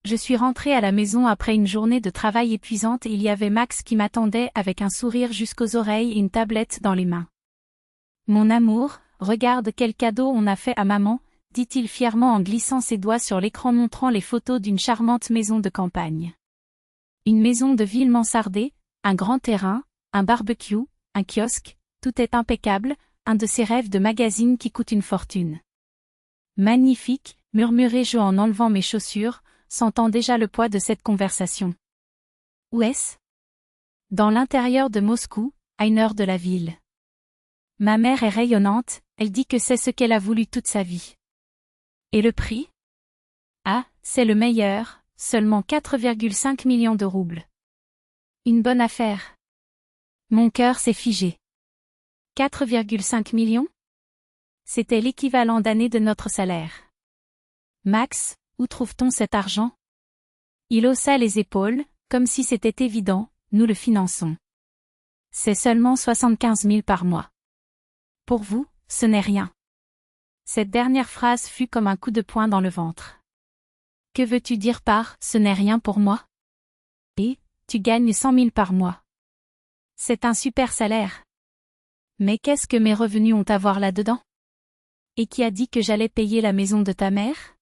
Je suis rentrée à la maison après une journée de travail épuisante et il y avait Max qui m'attendait avec un sourire jusqu'aux oreilles et une tablette dans les mains. Mon amour, regarde quel cadeau on a fait à maman, dit-il fièrement en glissant ses doigts sur l'écran montrant les photos d'une charmante maison de campagne. Une maison de ville mansardée, un grand terrain, un barbecue, un kiosque, tout est impeccable, un de ces rêves de magazine qui coûte une fortune. Magnifique, murmurai-je en enlevant mes chaussures, sentant déjà le poids de cette conversation. Où est-ce? Dans l'intérieur de Moscou, à 1 heure de la ville. Ma mère est rayonnante, elle dit que c'est ce qu'elle a voulu toute sa vie. Et le prix? Ah, c'est le meilleur, seulement 4,5 millions de roubles. Une bonne affaire. Mon cœur s'est figé. 4,5 millions? C'était l'équivalent d'année de notre salaire. Max, où trouve-t-on cet argent? Il haussa les épaules, comme si c'était évident, nous le finançons. C'est seulement 75 000 par mois. Pour vous, ce n'est rien. Cette dernière phrase fut comme un coup de poing dans le ventre. Que veux-tu dire par « ce n'est rien pour moi » ? Et, tu gagnes 100 000 par mois. C'est un super salaire. Mais qu'est-ce que mes revenus ont à voir là-dedans? Et qui a dit que j'allais payer la maison de ta mère?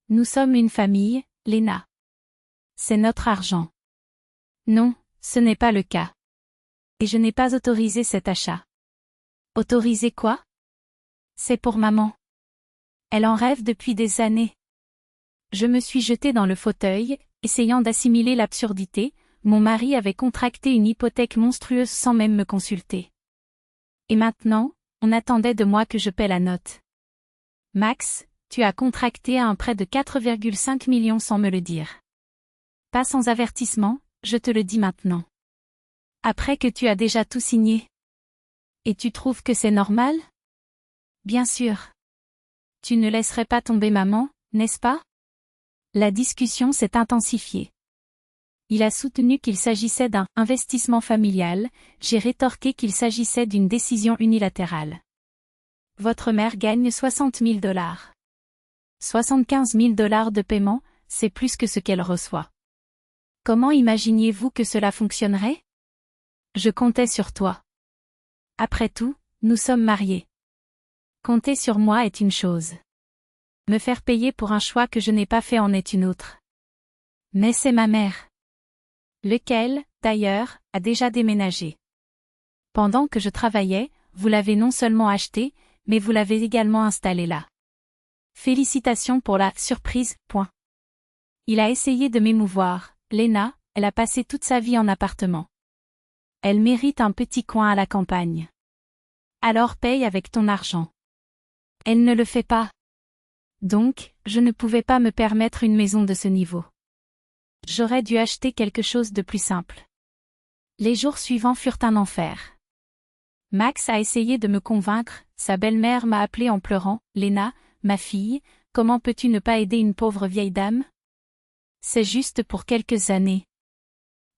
Nous sommes une famille, Léna. C'est notre argent. Non, ce n'est pas le cas. Et je n'ai pas autorisé cet achat. Autorisé quoi? C'est pour maman. Elle en rêve depuis des années. Je me suis jetée dans le fauteuil, essayant d'assimiler l'absurdité. Mon mari avait contracté une hypothèque monstrueuse sans même me consulter. Et maintenant, on attendait de moi que je paie la note. Max, tu as contracté un prêt de 4,5 millions sans me le dire. Pas sans avertissement, je te le dis maintenant. Après que tu as déjà tout signé. Et tu trouves que c'est normal? Bien sûr. Tu ne laisserais pas tomber maman, n'est-ce pas? La discussion s'est intensifiée. Il a soutenu qu'il s'agissait d'un « investissement familial », j'ai rétorqué qu'il s'agissait d'une décision unilatérale. Votre mère gagne 60 000 $. 75 000 $ de paiement, c'est plus que ce qu'elle reçoit. Comment imaginiez-vous que cela fonctionnerait? Je comptais sur toi. Après tout, nous sommes mariés. Compter sur moi est une chose. Me faire payer pour un choix que je n'ai pas fait en est une autre. Mais c'est ma mère. Lequel, d'ailleurs, a déjà déménagé. Pendant que je travaillais, vous l'avez non seulement acheté, mais vous l'avez également installé là. Félicitations pour la surprise. Il a essayé de m'émouvoir. Léna, elle a passé toute sa vie en appartement. Elle mérite un petit coin à la campagne. Alors paye avec ton argent. Elle ne le fait pas. Donc, je ne pouvais pas me permettre une maison de ce niveau. J'aurais dû acheter quelque chose de plus simple. Les jours suivants furent un enfer. Max a essayé de me convaincre, sa belle-mère m'a appelé en pleurant, « Léna, ma fille, comment peux-tu ne pas aider une pauvre vieille dame? C'est juste pour quelques années.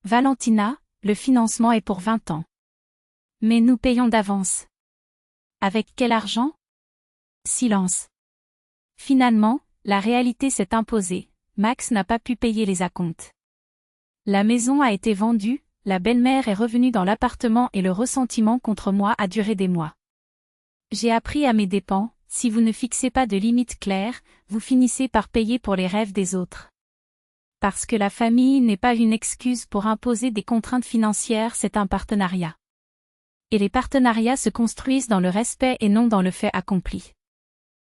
Valentina, le financement est pour 20 ans. Mais nous payons d'avance. Avec quel argent? » Silence. Finalement, la réalité s'est imposée. Max n'a pas pu payer les acomptes. La maison a été vendue, la belle-mère est revenue dans l'appartement et le ressentiment contre moi a duré des mois. J'ai appris à mes dépens, si vous ne fixez pas de limites claires, vous finissez par payer pour les rêves des autres. Parce que la famille n'est pas une excuse pour imposer des contraintes financières, c'est un partenariat. Et les partenariats se construisent dans le respect et non dans le fait accompli.